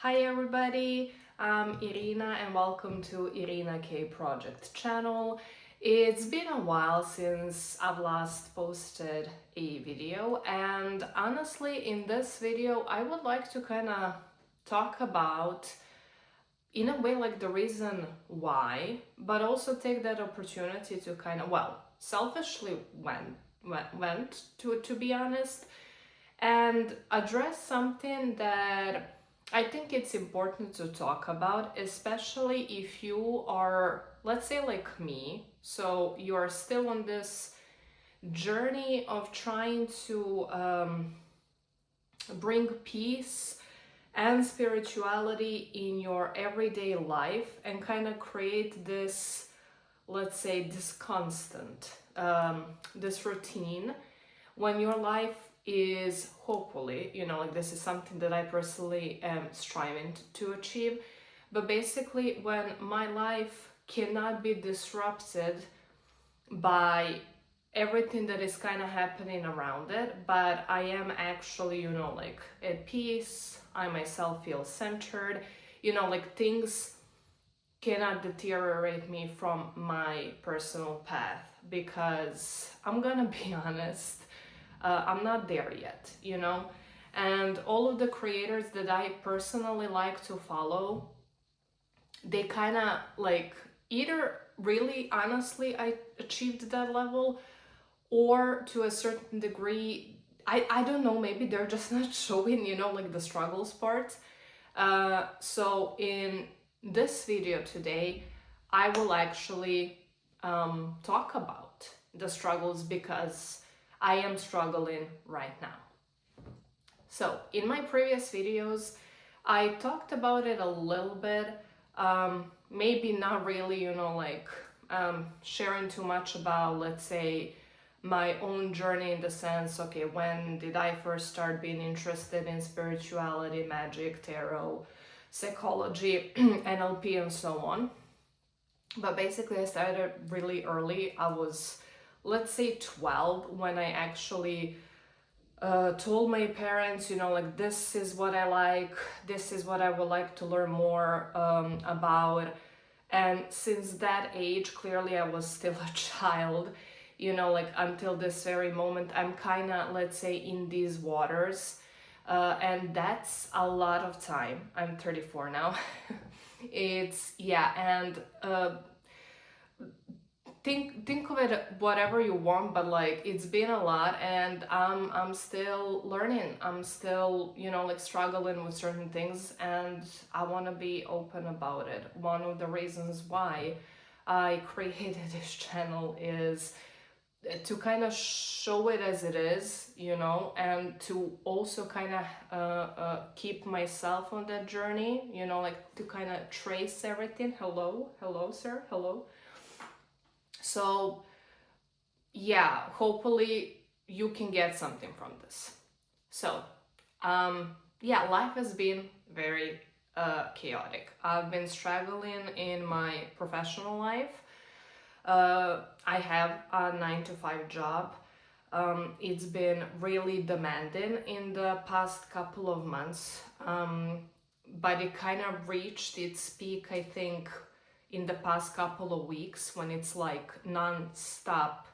Hi everybody, I'm Irina and welcome to Irina K Project channel. It's been a while since I've last posted a video, and honestly in this video I would like to kind of talk about, in a way, like the reason why, but also take that opportunity to kind of, selfishly went to be honest, and address something that I think it's important to talk about, especially if you are, let's say, like me. So you are still on this journey of trying to bring peace and spirituality in your everyday life and kind of create this, let's say, this constant, this routine when your life is hopefully, like this is something that I personally am striving to achieve. But basically, when my life cannot be disrupted by everything that is kind of happening around it, but I am actually, like at peace, I myself feel centered, like things cannot deteriorate me from my personal path, because I'm gonna be honest, I'm not there yet, and all of the creators that I personally like to follow, they kind of like either really honestly I achieved that level, or to a certain degree, I don't know, maybe they're just not showing, like the struggles part. So in this video today, I will actually talk about the struggles, because I am struggling right now. So in my previous videos, I talked about it a little bit, maybe not really, sharing too much about, let's say, my own journey, in the sense, okay, when did I first start being interested in spirituality, magic, tarot, psychology, NLP, and so on. But basically, I started really early. I was, let's say, 12 when I actually told my parents, like, this is what I like, this is what I would like to learn more about. And since that age, clearly I was still a child, like until this very moment, I'm kind of, let's say, in these waters. And that's a lot of time. I'm 34 now. Yeah, and think of it whatever you want, but like it's been a lot, and I'm still learning. I'm still, like struggling with certain things, and I want to be open about it. One of the reasons why I created this channel is to kind of show it as it is, and to also kind of keep myself on that journey, like to kind of trace everything. Hello sir, hello. So yeah, hopefully you can get something from this. So yeah, life has been very chaotic. I've been struggling in my professional life. I have a 9-to-5 job. It's been really demanding in the past couple of months, but it kind of reached its peak, I think, in the past couple of weeks, when it's like non-stop,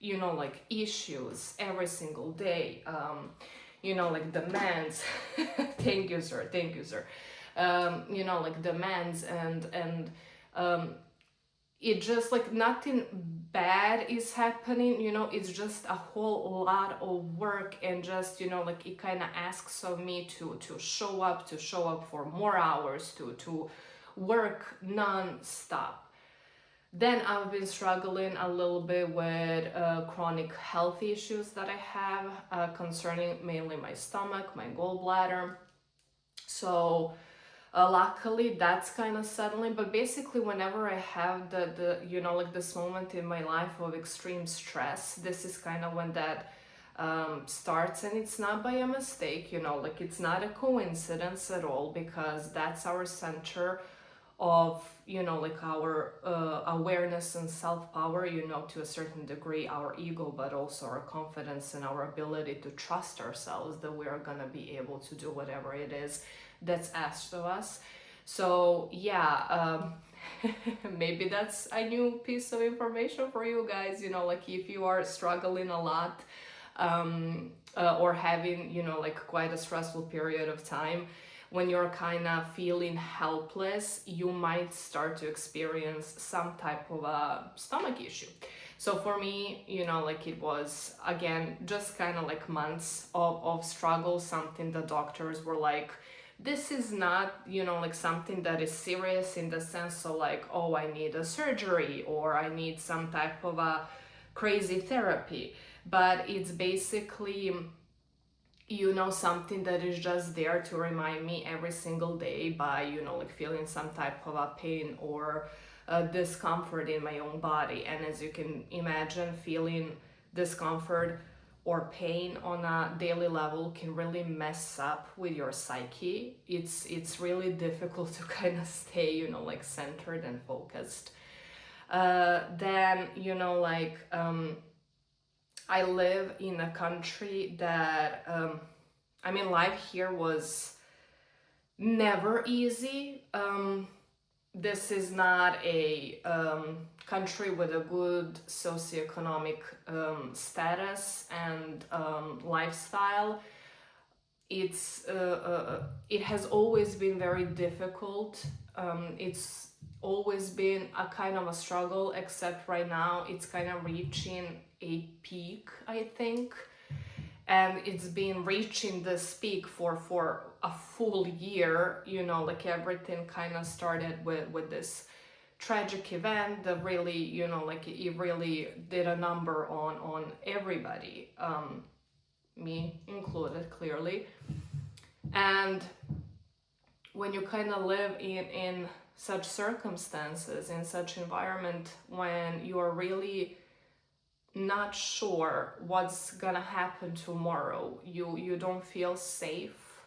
like issues every single day, like demands. Thank you sir, thank you sir. Like demands, and it just, like, nothing bad is happening, it's just a whole lot of work, and just, like it kind of asks of me to show up for more hours, to work non-stop. Then I've been struggling a little bit with chronic health issues that I have, concerning mainly my stomach, my gallbladder. So luckily that's kind of settling, but basically whenever I have the like this moment in my life of extreme stress, this is kind of when that starts, and it's not by a mistake, like it's not a coincidence at all, because that's our center of, like our awareness and self-power, to a certain degree, our ego, but also our confidence and our ability to trust ourselves that we're gonna be able to do whatever it is that's asked of us. So yeah, maybe that's a new piece of information for you guys, like if you are struggling a lot, or having, like quite a stressful period of time, when you're kind of feeling helpless, you might start to experience some type of a stomach issue. So for me, like it was, again, just kind of like months of struggle, something the doctors were like, this is not, like something that is serious in the sense of like, oh, I need a surgery or I need some type of a crazy therapy. But it's basically, something that is just there to remind me every single day by, like feeling some type of a pain or a discomfort in my own body. And as you can imagine, feeling discomfort or pain on a daily level can really mess up with your psyche. It's really difficult to kind of stay, like centered and focused. Then, I live in a country that, life here was never easy. This is not a country with a good socioeconomic status and lifestyle. It has always been very difficult. It's always been a kind of a struggle, except right now it's kind of reaching a peak, I think. And it's been reaching this peak for a full year, like everything kind of started with this tragic event that really, like it really did a number on everybody, me included, clearly. And when you kind of live in such circumstances, in such environment, when you are really not sure what's gonna happen tomorrow, you don't feel safe,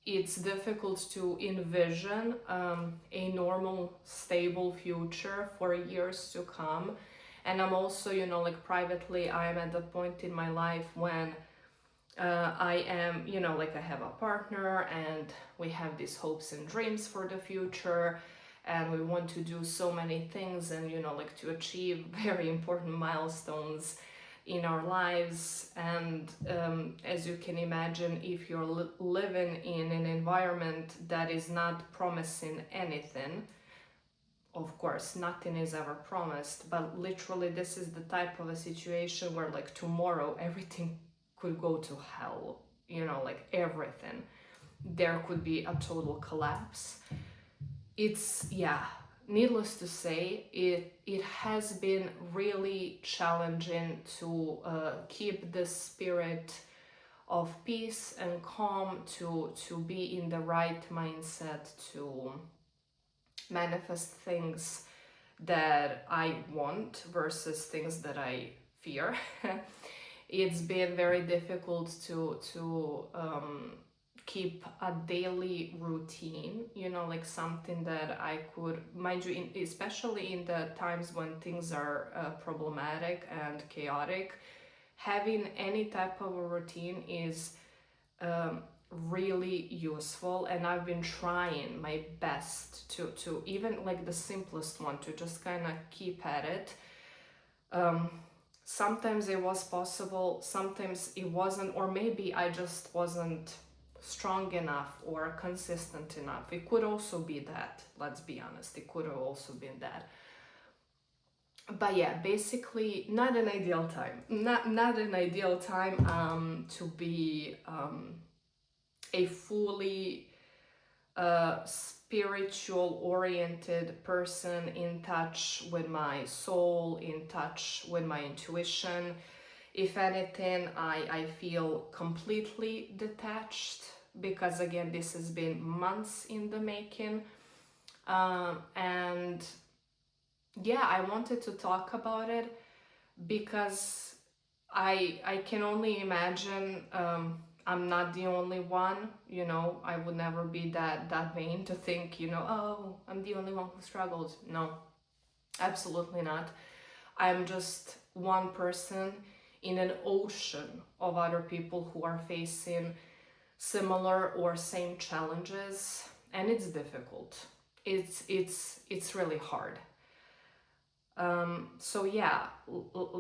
it's difficult to envision a normal, stable future for years to come. And I'm also, like privately, I'm at the point in my life when I am, like I have a partner and we have these hopes and dreams for the future, and we want to do so many things and, like to achieve very important milestones in our lives. And as you can imagine, if you're living in an environment that is not promising anything, of course, nothing is ever promised, but literally this is the type of a situation where like tomorrow everything could go to hell, like everything. There could be a total collapse. It's, yeah, needless to say, it has been really challenging to keep the spirit of peace and calm, to be in the right mindset, to manifest things that I want versus things that I fear. It's been very difficult to keep a daily routine, like something that I could, mind you, especially in the times when things are problematic and chaotic, having any type of a routine is really useful. And I've been trying my best to even like the simplest one, to just kind of keep at it. Sometimes it was possible, sometimes it wasn't, or maybe I just wasn't strong enough or consistent enough. It could also be that, let's be honest, it could have also been that. But yeah, basically not an ideal time, not an ideal time to be a fully spiritual oriented person, in touch with my soul, in touch with my intuition. If anything, I feel completely detached, because again, this has been months in the making. And yeah, I wanted to talk about it because I can only imagine I'm not the only one, you know. I would never be that vain to think, you know, oh, I'm the only one who struggles. No, absolutely not. I'm just one person in an ocean of other people who are facing similar or same challenges, and it's difficult. It's really hard. So yeah,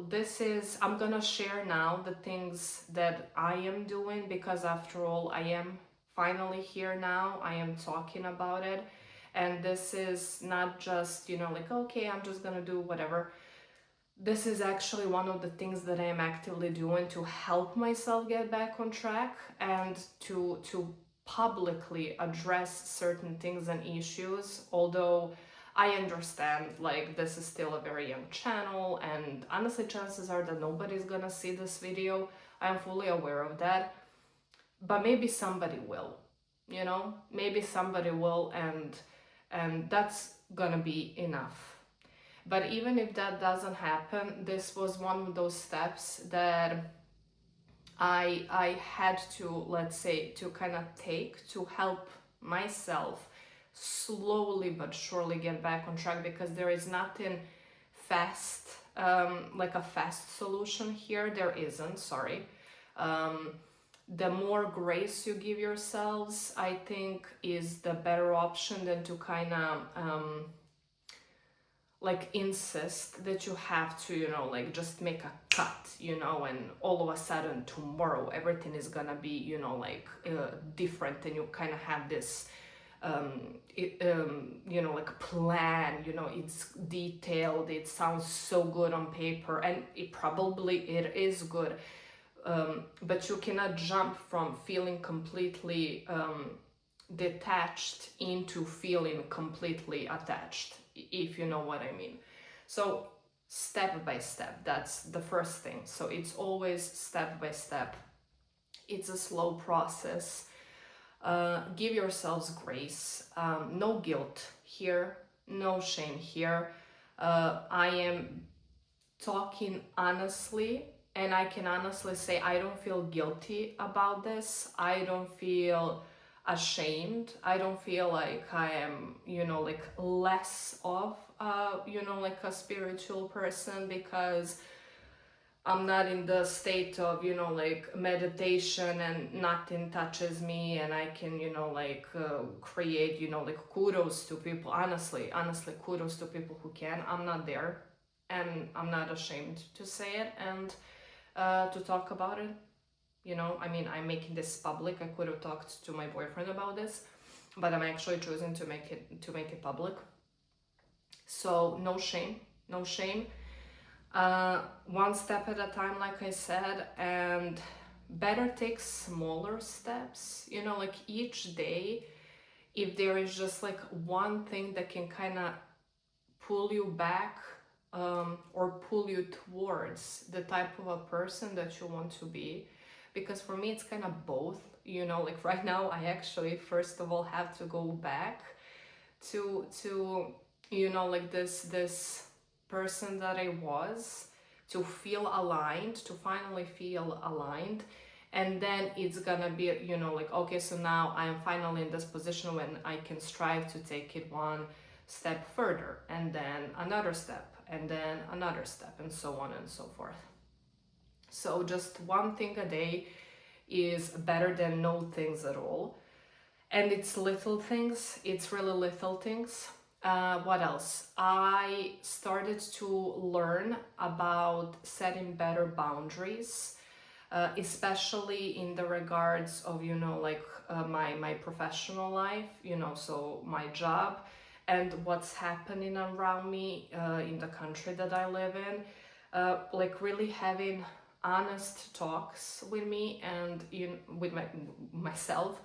this is, I'm gonna share now the things that I am doing, because after all, I am finally here now. I am talking about it, and this is not just, you know, like, okay, I'm just gonna do whatever. This is actually one of the things that I am actively doing to help myself get back on track, and to publicly address certain things and issues. Although I understand, like, this is still a very young channel, and honestly, chances are that nobody's gonna see this video. I'm fully aware of that, but maybe somebody will, you know, maybe somebody will, and that's gonna be enough. But even if that doesn't happen, this was one of those steps that I had to, let's say, to kind of take to help myself slowly but surely get back on track, because there is nothing fast, like a fast solution here. There isn't, sorry. The more grace you give yourselves, I think, is the better option than to kind of like insist that you have to, you know, like just make a cut, you know, and all of a sudden tomorrow everything is gonna be, you know, like different, and you kind of have this you know, like plan, you know, it's detailed, it sounds so good on paper, and it is good, but you cannot jump from feeling completely detached into feeling completely attached, if you know what I mean. So step by step, that's the first thing. So it's always step by step. It's a slow process. Give yourselves grace. No guilt here, no shame here. I am talking honestly, and I can honestly say I don't feel guilty about this. I don't feel ashamed. I don't feel like I am, you know, like less of you know, like a spiritual person because I'm not in the state of, you know, like meditation and nothing touches me, and I can, you know, like create, you know, like kudos to people. Honestly, kudos to people who can. I'm not there, and I'm not ashamed to say it and to talk about it. You know, I mean, I'm making this public. I could have talked to my boyfriend about this, but I'm actually choosing to make it public. So no shame, no shame. One step at a time, like I said, and better take smaller steps, you know, like each day, if there is just like one thing that can kind of pull you back or pull you towards the type of a person that you want to be. Because for me, it's kind of both, you know, like right now, I actually, first of all, have to go back to you know, like this person that I was, to feel aligned, to finally feel aligned. And then it's gonna be, you know, like, okay, so now I am finally in this position when I can strive to take it one step further, and then another step, and then another step, and so on and so forth. So just one thing a day is better than no things at all. And it's little things, it's really little things. What else? I started to learn about setting better boundaries, especially in the regards of, you know, like my professional life, you know, so my job and what's happening around me in the country that I live in. Like really having honest talks with me and, you know, with myself,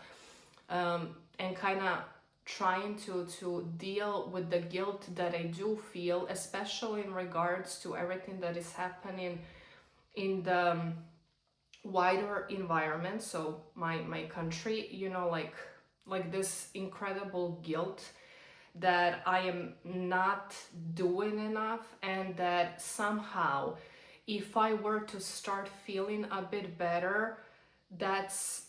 and kind of trying to deal with the guilt that I do feel, especially in regards to everything that is happening in the wider environment. So my country, you know, like this incredible guilt that I am not doing enough, and that somehow, if I were to start feeling a bit better, that's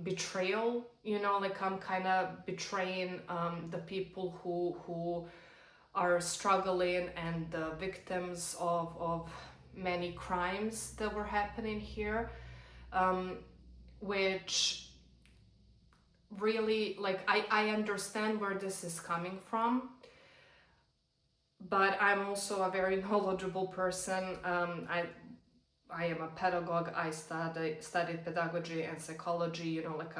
betrayal, you know, like I'm kind of betraying the people who are struggling and the victims of many crimes that were happening here, um, which really, like, I understand where this is coming from, but I'm also a very knowledgeable person. I am a pedagogue. I studied pedagogy and psychology. You know, like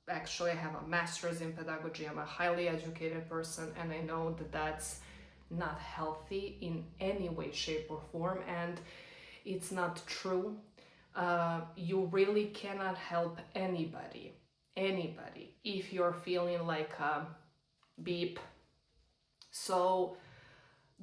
actually I have a master's in pedagogy. I'm a highly educated person, and I know that that's not healthy in any way, shape, or form, and it's not true. You really cannot help anybody, if you're feeling like a beep. So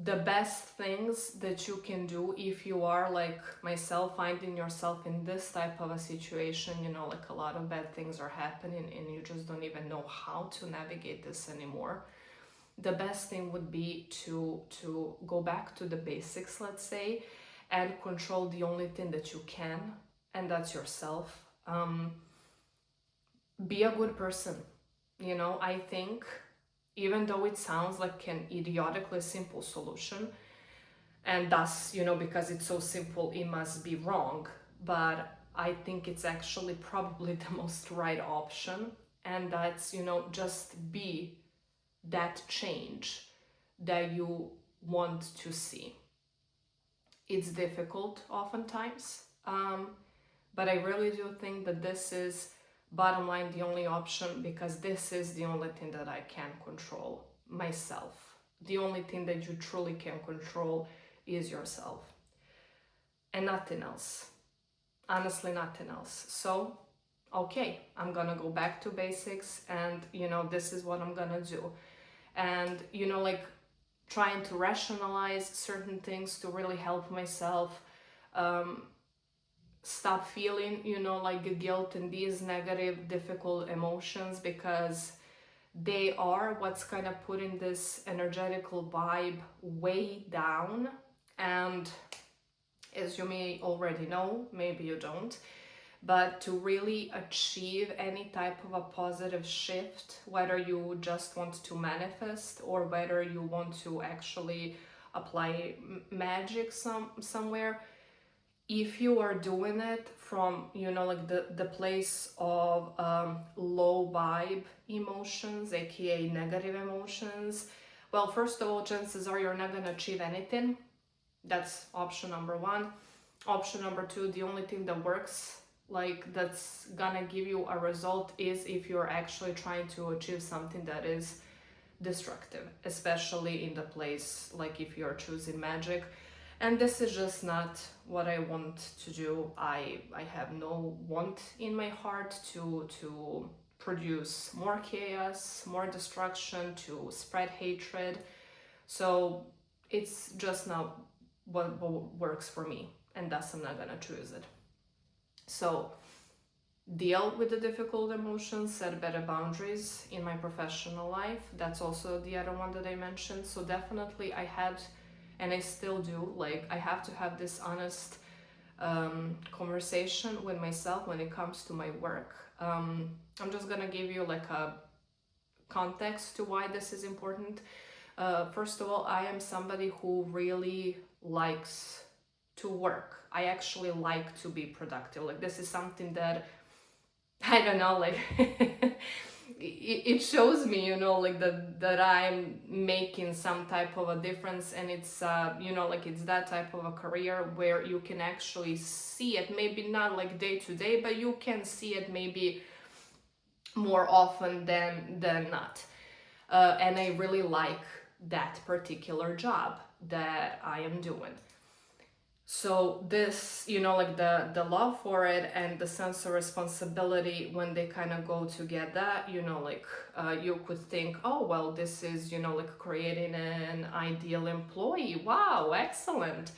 the best things that you can do if you are like myself, finding yourself in this type of a situation, you know, like a lot of bad things are happening and you just don't even know how to navigate this anymore, the best thing would be to go back to the basics, let's say, and control the only thing that you can, and that's yourself. Be a good person. You know, I think, even though it sounds like an idiotically simple solution, and thus, you know, because it's so simple, it must be wrong, but I think it's actually probably the most right option, and that's, you know, just be that change that you want to see. It's difficult oftentimes, but I really do think that this is, bottom line, the only option, because this is the only thing that I can control myself. The only thing that you truly can control is yourself, and nothing else. Honestly, nothing else. So, okay, I'm gonna go back to basics, and you know, this is what I'm gonna do. And you know, like, trying to rationalize certain things to really help myself stop feeling, you know, like guilt and these negative, difficult emotions, because they are what's kind of putting this energetical vibe way down. And as you may already know, maybe you don't, but to really achieve any type of a positive shift, whether you just want to manifest or whether you want to actually apply magic somewhere, if you are doing it from, you know, like the place of low vibe emotions, aka negative emotions, well, first of all, chances are you're not going to achieve anything. That's option number one. Option number two, the only thing that works, like that's gonna give you a result, is if you're actually trying to achieve something that is destructive, especially in the place, like if you're choosing magic. And this is just not what I want to do. I have no want in my heart to produce more chaos, more destruction, to spread hatred. So it's just not what works for me, and thus I'm not gonna choose it. So deal with the difficult emotions, set better boundaries in my professional life. That's also the other one that I mentioned. So definitely I had, and I still do, like I have to have this honest conversation with myself when it comes to my work. I'm just gonna give you like a context to why this is important. First of all, I am somebody who really likes to work. I actually like to be productive. Like this is something that, I don't know, like it shows me, you know, like that I'm making some type of a difference, and it's you know, like it's that type of a career where you can actually see it, maybe not like day to day, but you can see it maybe more often than not. And I really like that particular job that I am doing. So this, you know, like the love for it and the sense of responsibility, when they kind of go together, you know, like you could think, oh well, this is, you know, like creating an ideal employee. Wow, excellent.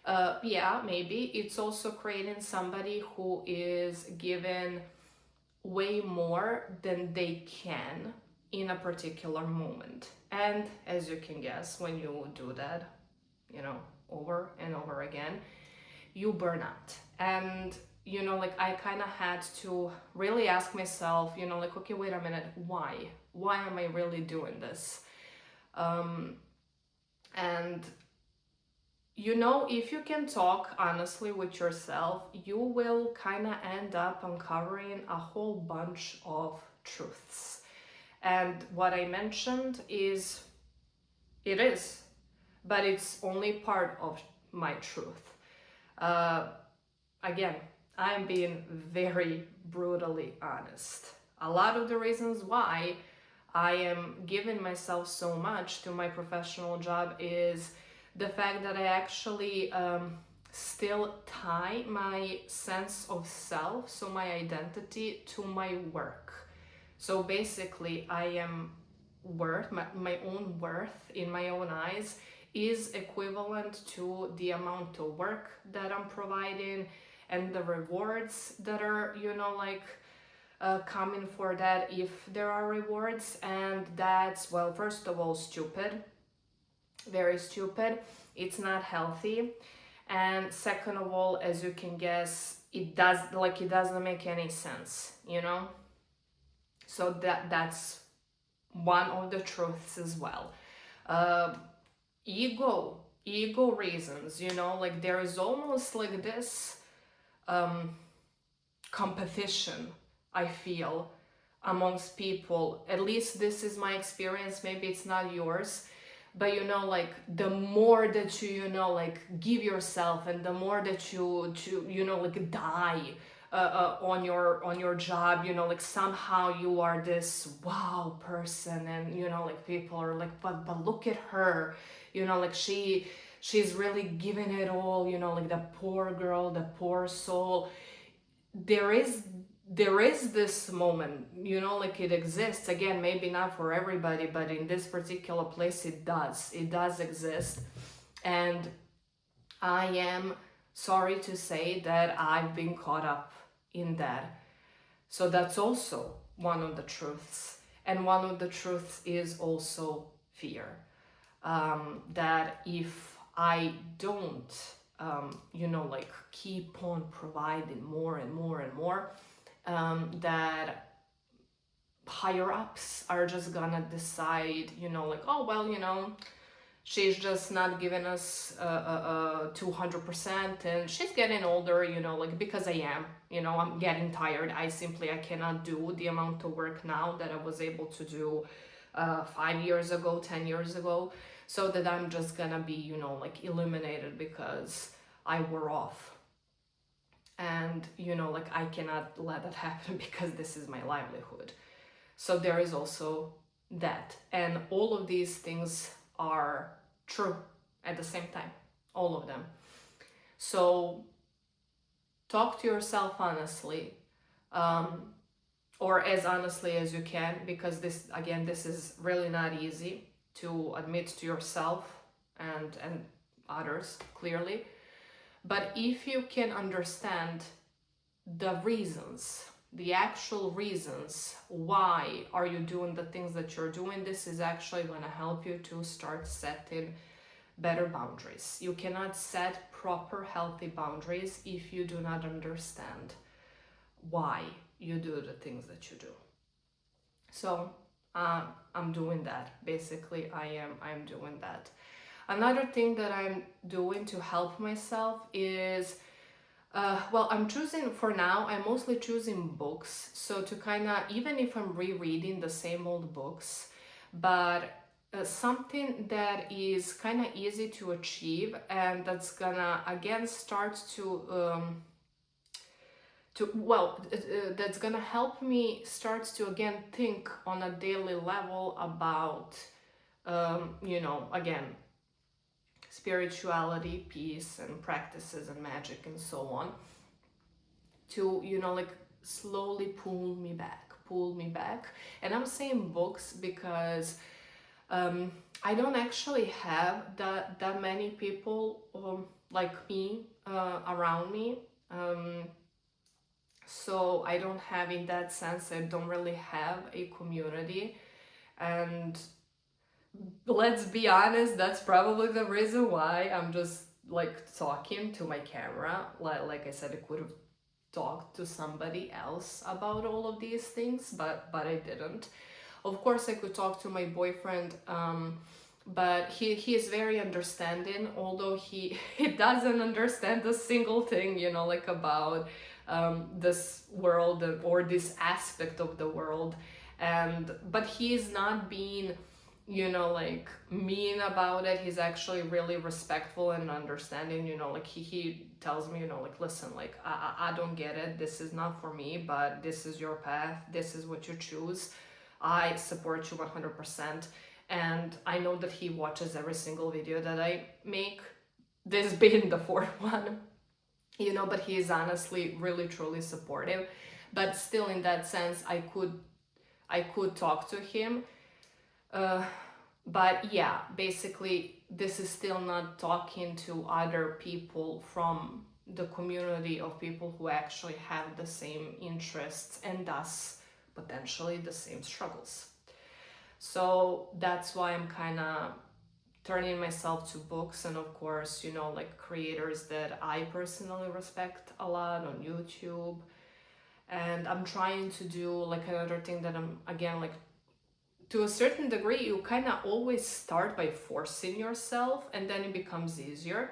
Yeah, maybe it's also creating somebody who is given way more than they can in a particular moment. And as you can guess, when you do that, you know, over and over again, you burn out. And like I kind of had to really ask myself, like, okay, wait a minute, why am I really doing this? And if you can talk honestly with yourself, you will kind of end up uncovering a whole bunch of truths. And what I mentioned is, it is, but it's only part of my truth. Again, I'm being very brutally honest. A lot of the reasons why I am giving myself so much to my professional job is the fact that I actually still tie my sense of self, so my identity, to my work. So basically, I am my own worth in my own eyes is equivalent to the amount of work that I'm providing and the rewards that are, coming for that, if there are rewards. And that's, well, first of all, stupid, very stupid. It's not healthy. And second of all, as you can guess, it doesn't make any sense, so that's one of the truths as well. Ego reasons, like there is almost like this competition, I feel, amongst people. At least this is my experience, maybe it's not yours, but like the more that you like give yourself, and the more that you like die on your job, like somehow you are this wow person, and like people are like, but look at her, like she's really giving it all, like the poor girl, the poor soul. There is this moment, like it exists. Again, maybe not for everybody, but in this particular place it does exist. And I am sorry to say that I've been caught up in that. So that's also one of the truths. And one of the truths is also fear, that if I don't like keep on providing more and more and more, that higher ups are just gonna decide, like, oh, well, she's just not giving us 200%, and she's getting older, like, because I am, I'm getting tired. I cannot do the amount of work now that I was able to do 5 years ago, 10 years ago, so that I'm just gonna be, like, eliminated because I wore off. And, like, I cannot let that happen because this is my livelihood. So there is also that. And all of these things are true at the same time, all of them. So talk to yourself honestly, or as honestly as you can, because this is really not easy to admit to yourself and others, clearly. But if you can understand the reasons, the actual reasons why are you doing the things that you're doing, this is actually going to help you to start setting better boundaries. You cannot set proper healthy boundaries if you do not understand why you do the things that you do. So I'm doing that. Basically, I'm doing that. Another thing that I'm doing to help myself is, I'm choosing, for now, I'm mostly choosing books. So to kind of, even if I'm rereading the same old books, but something that is kind of easy to achieve, and that's gonna, again, start to that's gonna help me start to, again, think on a daily level about, again, spirituality, peace, and practices, and magic, and so on, to, like, slowly pull me back. And I'm saying books because I don't actually have that many people like me around me. So I don't have, in that sense, I don't really have a community. And let's be honest, that's probably the reason why I'm just, like, talking to my camera. Like I said, it could have talk to somebody else about all of these things, but I didn't. Of course, I could talk to my boyfriend, but he is very understanding, although he doesn't understand a single thing, like about this world or this aspect of the world. But he is not being, like mean about it. He's actually really respectful and understanding, like he tells me, like, listen, like, I don't get it. This is not for me, but this is your path. This is what you choose. I support you 100%. And I know that he watches every single video that I make, this being the fourth one, but he is honestly really truly supportive. But still, in that sense, I could talk to him. But yeah, basically, this is still not talking to other people from the community of people who actually have the same interests and thus potentially the same struggles. So that's why I'm kind of turning myself to books, and of course, like creators that I personally respect a lot on YouTube. And I'm trying to do like another thing that I'm, again, like, to a certain degree, you kind of always start by forcing yourself and then it becomes easier.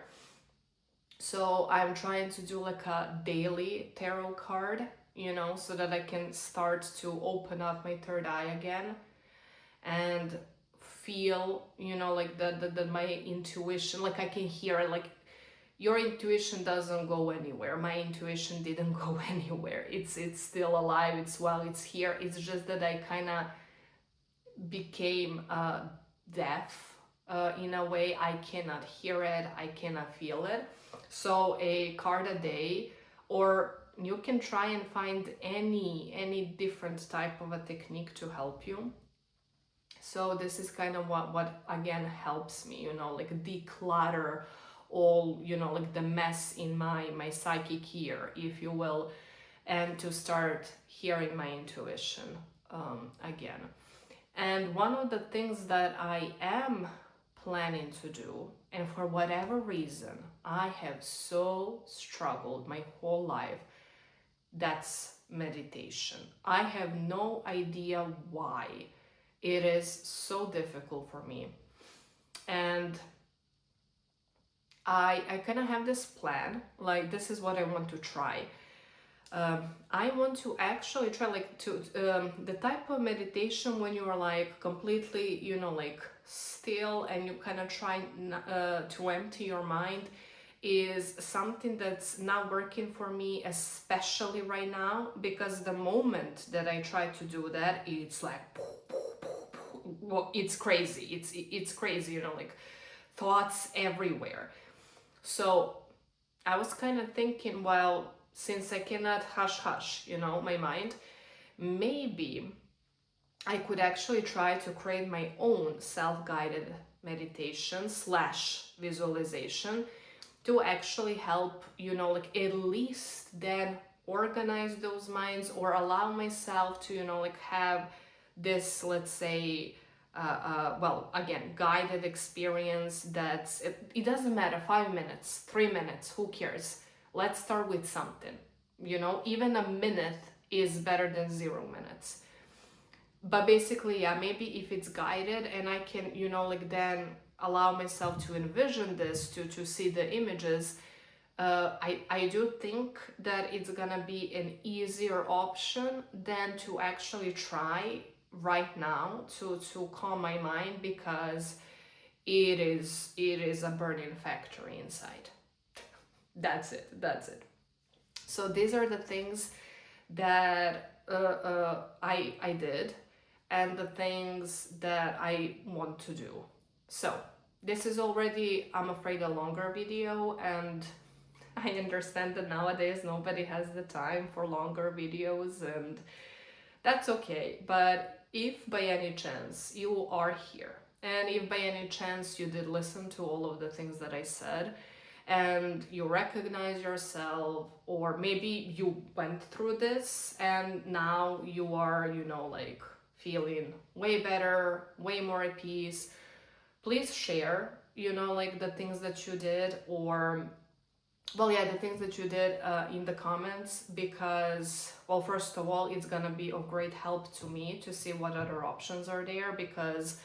So I'm trying to do like a daily tarot card, so that I can start to open up my third eye again and feel, like that my intuition, like I can hear it, like your intuition doesn't go anywhere. My intuition didn't go anywhere. It's still alive. It's it's here. It's just that I kind of became deaf in a way. I cannot hear it. I cannot feel it. So a card a day, or you can try and find any different type of a technique to help you. So this is kind of what again helps me, like declutter all, like the mess in my psychic here, if you will, and to start hearing my intuition again. And one of the things that I am planning to do, and for whatever reason I have so struggled my whole life, that's meditation. I have no idea why it is so difficult for me. And I kind of have this plan, like this is what I want to try. I want to actually try like to the type of meditation when you are like completely, like still, and you kind of try to empty your mind, is something that's not working for me, especially right now, because the moment that I try to do that, it's like, well, it's crazy. It's crazy, like thoughts everywhere. So I was kind of thinking, well, since I cannot hush, my mind, maybe I could actually try to create my own self-guided meditation / visualization to actually help, like at least then organize those minds, or allow myself to, like have this, let's say, well, again, guided experience that's, it doesn't matter, 5 minutes, 3 minutes, who cares? Let's start with something, even a minute is better than 0 minutes. But basically, yeah, maybe if it's guided and I can, like then allow myself to envision this, to see the images, I do think that it's gonna be an easier option than to actually try right now to calm my mind, because it is a burning factory inside. That's it. So these are the things that I did, and the things that I want to do. So this is already, I'm afraid, a longer video, and I understand that nowadays nobody has the time for longer videos, and that's okay. But if by any chance you are here, and if by any chance you did listen to all of the things that I said, and you recognize yourself, or maybe you went through this and now you are, like feeling way better, way more at peace, please share, like the things that you did, or well, yeah, the things that you did in the comments, because, well, first of all, it's gonna be of great help to me to see what other options are there, because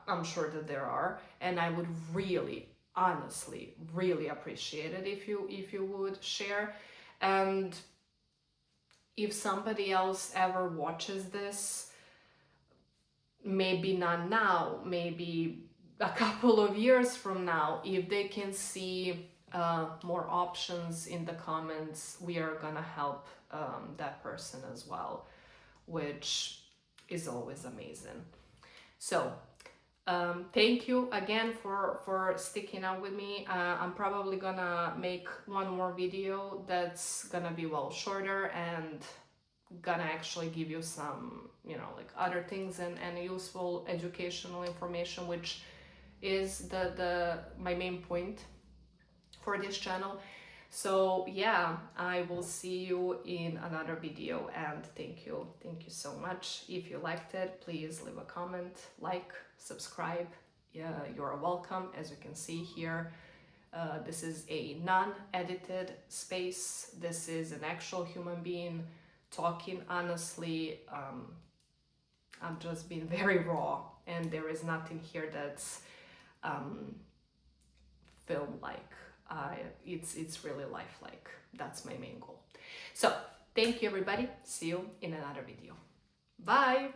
I'm sure that there are, and I would really, honestly, really appreciate it if you would share. And if somebody else ever watches this, maybe not now, maybe a couple of years from now, if they can see more options in the comments, we are gonna help that person as well, which is always amazing. So thank you again for sticking out with me. I'm probably gonna make one more video that's gonna be well shorter and gonna actually give you some, you know, like other things and useful educational information, which is the my main point for this channel. So yeah, I will see you in another video, and thank you so much. If you liked it, please leave a comment, like, subscribe. Yeah, you're welcome. As you can see here, this is a non-edited space. This is an actual human being talking honestly. I'm just being very raw, and there is nothing here that's film like. It's really lifelike. That's my main goal. So thank you everybody. See you in another video. Bye.